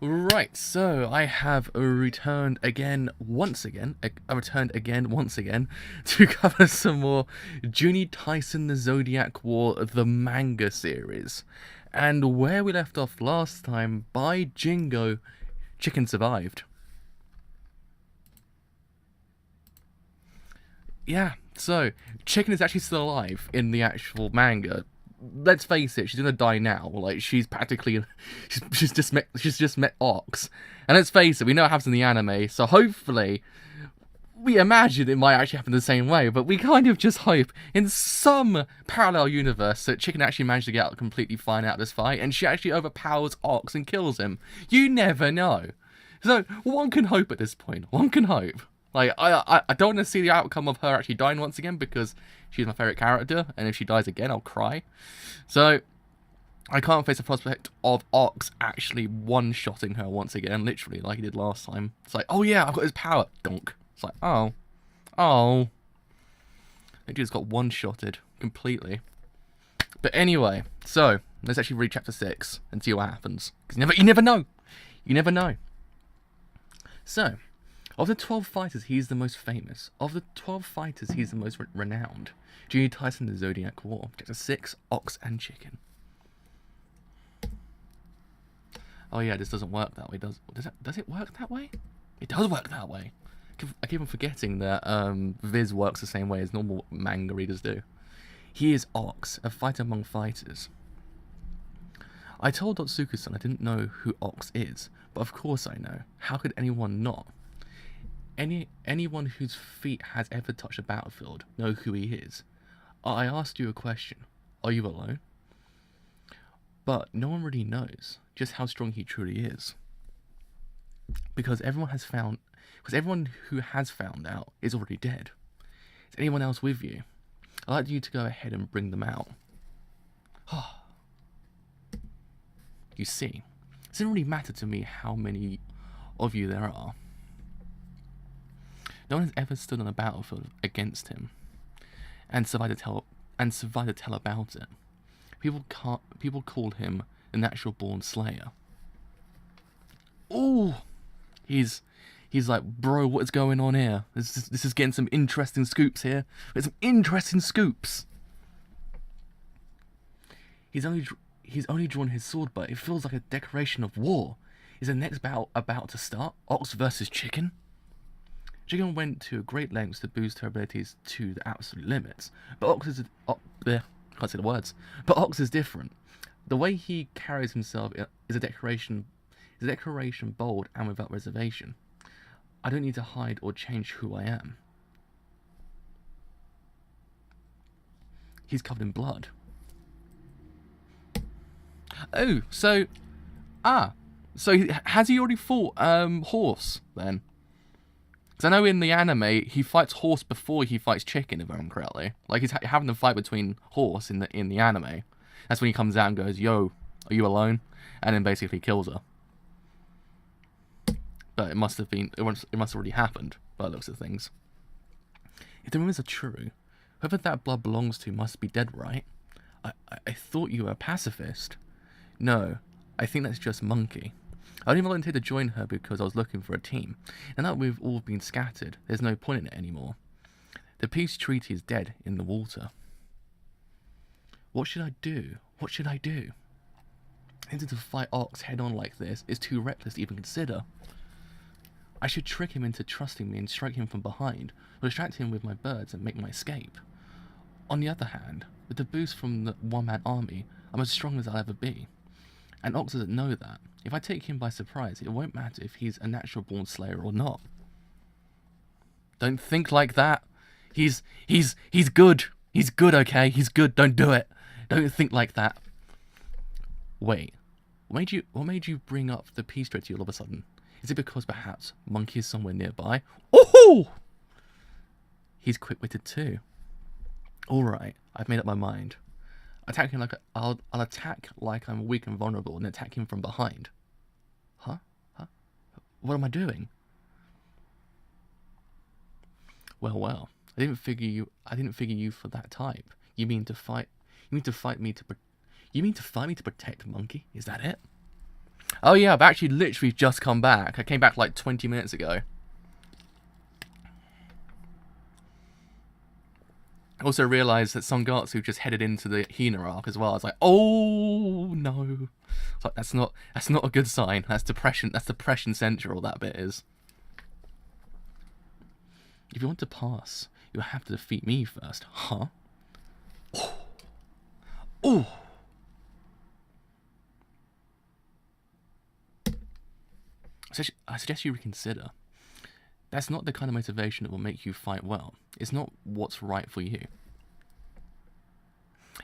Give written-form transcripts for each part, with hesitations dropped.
Right, so I have returned again, once again, to cover some more Juuni Taisen, the Zodiac War, the manga series. And where we left off last time, by Jingo, Chicken survived. Yeah, so Chicken is actually still alive in the actual manga. Let's face it, she's gonna die now. Like she's practically, she's just met Ox, and let's face it, we know what happens in the anime. So hopefully, we imagine it might actually happen the same way. But we kind of just hope in some parallel universe that Chicken actually managed to get out completely fine out of this fight, and she actually overpowers Ox and kills him. You never know. So one can hope at this point. One can hope. Like, I don't want to see the outcome of her actually dying once again because she's my favourite character, and if she dies again, I'll cry. So, I can't face the prospect of Ox actually one-shotting her once again, literally, like he did last time. It's like, oh yeah, I've got his power. Donk. It's like, oh. They just got one-shotted completely. But anyway, so, let's actually read chapter 6 and see what happens. Because you never know. You never know. So, of the 12 fighters, he's the most famous. Of the 12 fighters, he's the most renowned. Juuni Taisen, the Zodiac War. Chapter 6, Ox and Chicken. Oh yeah, this doesn't work that way, does it work that way? It does work that way. I keep on forgetting that Viz works the same way as normal manga readers do. He is Ox, a fighter among fighters. I told Otsuka-san I didn't know who Ox is, but of course I know. How could anyone not? Anyone whose feet has ever touched a battlefield know who he is. I asked you a question. Are you alone? But no one really knows just how strong he truly is. Because everyone who has found out is already dead. Is anyone else with you? I'd like you to go ahead and bring them out. You see, it doesn't really matter to me how many of you there are. No one has ever stood on a battlefield against him and survived to tell about it. People call him the natural born slayer. Ooh, he's like, bro, what is going on here? This is getting some interesting scoops here. There's some interesting scoops. He's only drawn his sword, but it feels like a declaration of war. Is the next battle about to start? Ox versus Chicken? Chicken went to great lengths to boost her abilities to the absolute limits, but Ox is can't say the words. But Ox is different. The way he carries himself is a declaration bold and without reservation. I don't need to hide or change who I am. He's covered in blood. Oh, so has he already fought Horse then? Because I know in the anime, he fights Horse before he fights Chicken, if I remember correctly. Like, he's having the fight between Horse in the anime. That's when he comes out and goes, yo, are you alone? And then basically kills her. But it must have already happened, by the looks of things. If the rumors are true, whoever that blood belongs to must be dead, right? I thought you were a pacifist. No, I think that's just Monkey. I only volunteered to join her because I was looking for a team. And now that we've all been scattered, there's no point in it anymore. The peace treaty is dead in the water. What should I do? What should I do? Intending to fight Ox head on like this is too reckless to even consider. I should trick him into trusting me and strike him from behind, or distract him with my birds and make my escape. On the other hand, with the boost from the one-man army, I'm as strong as I'll ever be. And Ox doesn't know that. If I take him by surprise, it won't matter if he's a natural-born slayer or not. Don't think like that. He's good. He's good, okay? He's good. Don't do it. Don't think like that. Wait. What made you bring up the peace treaty all of a sudden? Is it because perhaps Monkey is somewhere nearby? Oh! He's quick-witted too. Alright, I've made up my mind. I'll attack like I'm weak and vulnerable and attack him from behind. Huh? What am I doing? Well. I didn't figure you for that type. You mean to fight me to protect Monkey? Is that it? Oh yeah, I've actually literally just come back. I came back like 20 minutes ago. I also realised that Songatsu just headed into the Hina arc as well. I was like, oh no. It's like, that's not a good sign. That's depression. That's depression central. That bit is. If you want to pass, you have to defeat me first, huh? Oh. Oh. I suggest you reconsider. That's not the kind of motivation that will make you fight well. It's not what's right for you.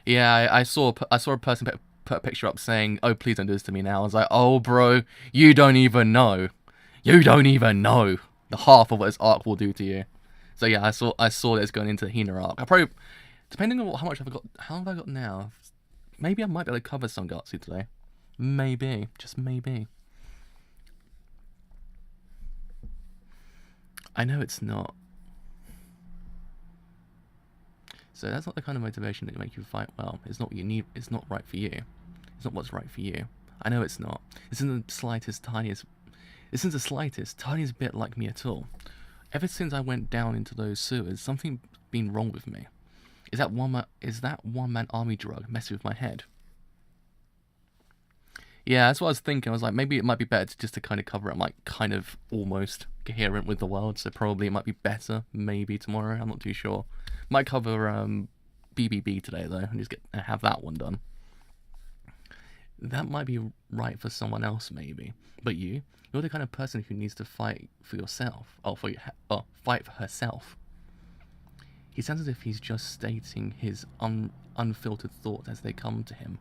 Yeah, I saw a person put a picture up saying, "Oh, please don't do this to me now." I was like, "Oh, bro, you don't even know. You don't even know the half of what this arc will do to you." So yeah, I saw that it's going into the Hina arc. I probably, depending on how much I've got, how have I got now? Maybe I might be able to cover Songatsu today. Maybe, just maybe. I know it's not. So that's not the kind of motivation that will make you fight well. It's not what you need. It's not right for you. It's not what's right for you. I know it's not. This isn't the slightest, tiniest bit like me at all. Ever since I went down into those sewers, something's been wrong with me. Is that one-man army drug messing with my head? Yeah, that's what I was thinking. I was like, maybe it might be better just to kind of cover it. I'm like kind of almost coherent with the world, so probably it might be better maybe tomorrow. I'm not too sure. Might cover BBB today though, and just have that one done. That might be right for someone else maybe, but you're the kind of person who needs to fight for yourself. Fight for herself. He sounds as if he's just stating his unfiltered thoughts as they come to him.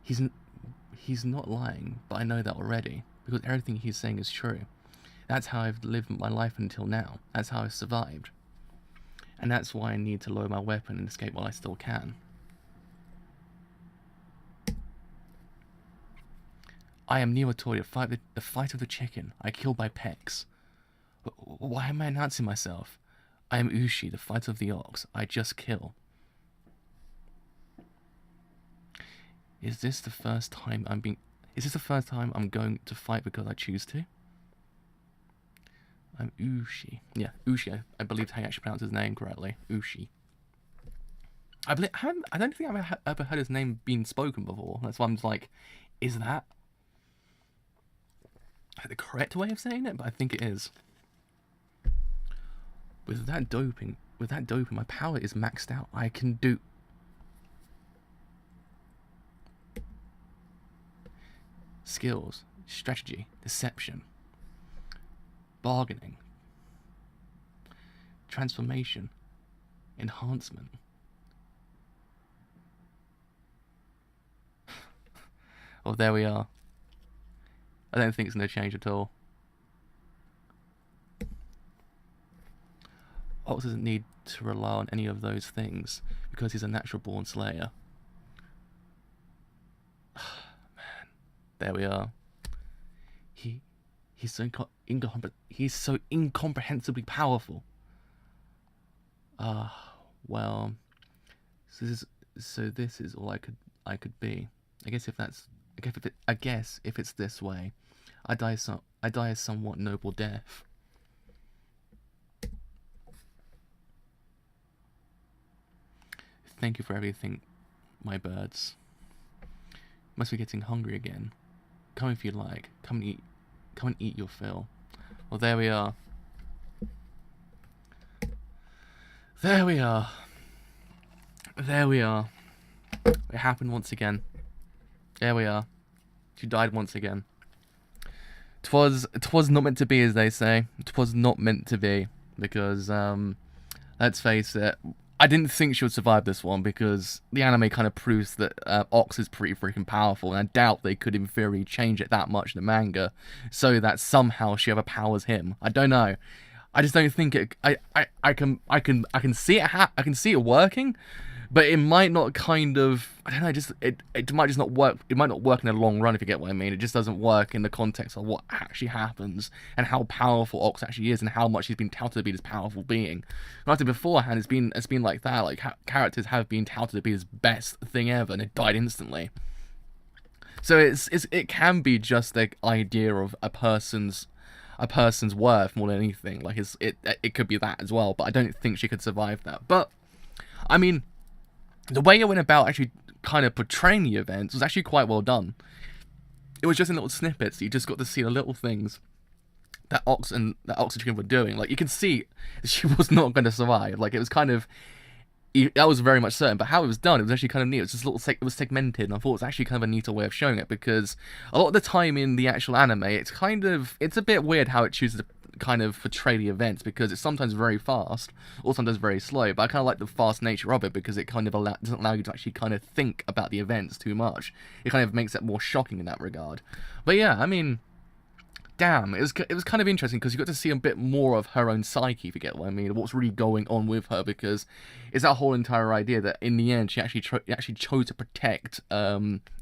He's not lying, but I know that already, because everything he's saying is true. That's how I've lived my life until now. That's how I've survived. And that's why I need to lower my weapon and escape while I still can. I am Niwatori, the fight of the chicken. I kill by pecks. Why am I announcing myself? I am Ushi, the fight of the ox. I just kill. Is this the first time I'm going to fight because I choose to? I'm Ushi. Yeah, Ushi. I believe how you actually pronounce his name correctly. Ushi. I don't think I've ever heard his name being spoken before. That's why I'm just like, is that the correct way of saying it? But I think it is. With that doping, my power is maxed out. I can do. Skills, strategy, deception, bargaining, transformation, enhancement. Oh, there we are. I don't think it's going to change at all. Ox doesn't need to rely on any of those things because he's a natural born slayer. Man, there we are. He's so incomprehensibly powerful. Well, so this is all I could be. I guess if it's this way, I die a somewhat noble death. Thank you for everything, my birds. Must be getting hungry again. Come if you like. Come and eat your fill. Well, there we are. There we are. There we are. It happened once again. There we are. She died once again. 'Twas not meant to be, as they say. 'Twas not meant to be. Because, let's face it, I didn't think she would survive this one, because the anime kind of proves that Ox is pretty freaking powerful, and I doubt they could in theory change it that much in the manga, so that somehow she overpowers him. I don't know. I just don't think it. I can see it working, but it might not kind of. I don't know. It might just not work. It might not work in the long run, if you get what I mean. It just doesn't work in the context of what actually happens and how powerful Ox actually is and how much he's been touted to be this powerful being. Like beforehand, it's been like that. Like characters have been touted to be his best thing ever, and it died instantly. So it can be just the idea of a person's worth more than anything. Like it could be that as well, but I don't think she could survive that. But I mean, the way it went about actually kind of portraying the events was actually quite well done. It was just in little snippets. You just got to see the little things that Oxygen were doing. Like, you can see she was not going to survive. Like, it was kind of, that was very much certain. But how it was done, it was actually kind of neat. It was just it was segmented, and I thought it was actually kind of a neater way of showing it, because a lot of the time in the actual anime, it's a bit weird how it chooses to kind of portray the events, because it's sometimes very fast or sometimes very slow. But I kind of like the fast nature of it, because it kind of doesn't allow you to actually kind of think about the events too much. It kind of makes it more shocking in that regard. But yeah, I mean, damn, it was kind of interesting, because you got to see a bit more of her own psyche, if you get what I mean, what's really going on with her, because it's that whole entire idea that in the end she actually chose to protect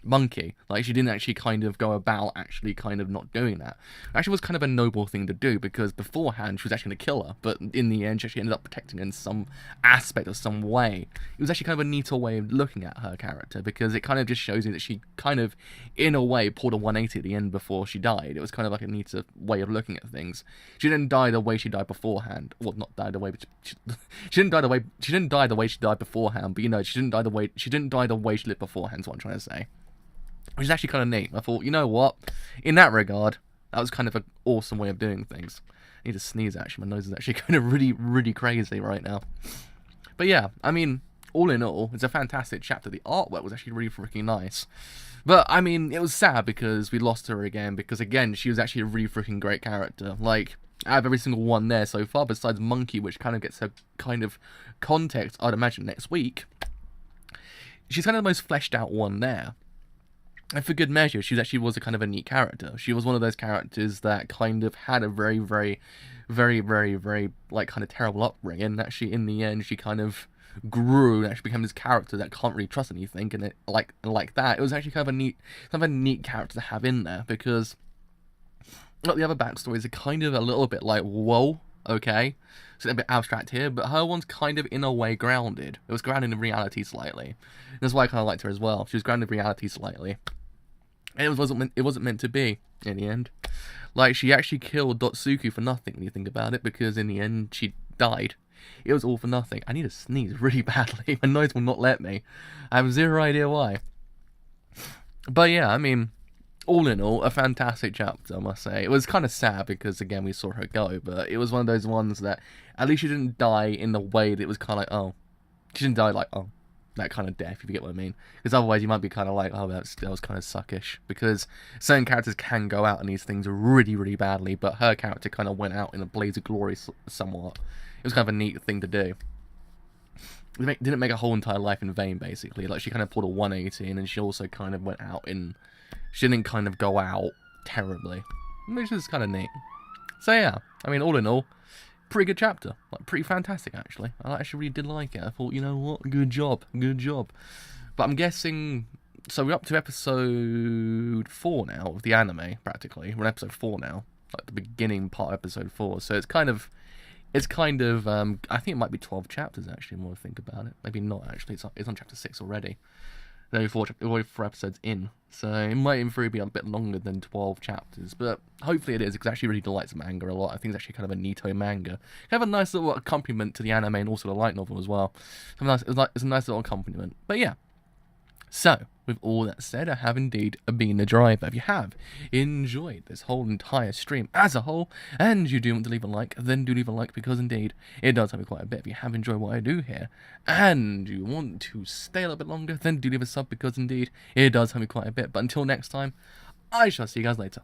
Monkey. Like, she didn't actually kind of go about actually kind of not doing that. It actually was kind of a noble thing to do, because beforehand she was actually going to kill her, but in the end she actually ended up protecting her in some aspect or some way. It was actually kind of a neater way of looking at her character, because it kind of just shows you that she kind of, in a way, pulled a 180 at the end before she died. It was kind of like a neater way of looking at things. She didn't die the way she died beforehand. Well, not die the way, but she didn't die the way she died beforehand. But, you know, she didn't die the way she lived beforehand. Is what I'm trying to say. Which is actually kind of neat. I thought, you know what? In that regard, that was kind of an awesome way of doing things. I need to sneeze, actually. My nose is actually kind of really, really crazy right now. But yeah, I mean, all in all, it's a fantastic chapter. The artwork was actually really freaking nice. But, I mean, it was sad because we lost her again. Because, again, she was actually a really freaking great character. Like, out of every single one there so far, besides Monkey, which kind of gets her kind of context, I'd imagine, next week, she's kind of the most fleshed out one there. And for good measure, she actually was a kind of a neat character. She was one of those characters that kind of had a very, very, very, very, very, like, kind of terrible upbringing. And actually, in the end, she kind of grew and actually became this character that can't really trust anything. And like that, it was actually kind of a neat character to have in there, because the other backstories are kind of a little bit like, whoa, okay, it's a bit abstract here, but her one's kind of in a way grounded. It was grounded in reality slightly. And that's why I kind of liked her as well. She was grounded in reality slightly. And it wasn't meant to be in the end. Like, she actually killed Dotsuku for nothing when you think about it, because in the end she died. It was all for nothing. I need to sneeze really badly. My nose will not let me. I have zero idea why. But yeah, I mean, all in all, a fantastic chapter, I must say. It was kind of sad because, again, we saw her go, but it was one of those ones that at least she didn't die in the way that it was kind of like, oh. She didn't die like, oh, that kind of death, if you get what I mean. Because otherwise you might be kind of like, oh, that was kind of suckish. Because certain characters can go out in these things really, really badly, but her character kind of went out in a blaze of glory somewhat. It was kind of a neat thing to do. It didn't make a whole entire life in vain, basically. Like, she kind of pulled a 180, and then she also kind of went out in... She didn't kind of go out terribly, which is kind of neat. So yeah, I mean, all in all, pretty good chapter. Like, pretty fantastic, actually. I actually really did like it. I thought, you know what, good job. But I'm guessing... So we're up to episode 4 now of the anime, practically. We're on episode 4 now. Like, the beginning part of episode 4. So it's kind of, I think it might be 12 chapters, actually, more to think about it. Maybe not, actually. It's on chapter 6 already. There's only 4 episodes in. So it might, in theory, be a bit longer than 12 chapters. But hopefully it is, because I actually really like the manga a lot. I think it's actually kind of a neato manga. Kind of a nice little accompaniment to the anime and also the light novel as well. It's a nice little accompaniment. But yeah. So, with all that said, I have indeed been the driver. If you have enjoyed this whole entire stream as a whole, and you do want to leave a like, then do leave a like, because indeed, it does help me quite a bit. If you have enjoyed what I do here, and you want to stay a little bit longer, then do leave a sub, because indeed, it does help me quite a bit. But until next time, I shall see you guys later.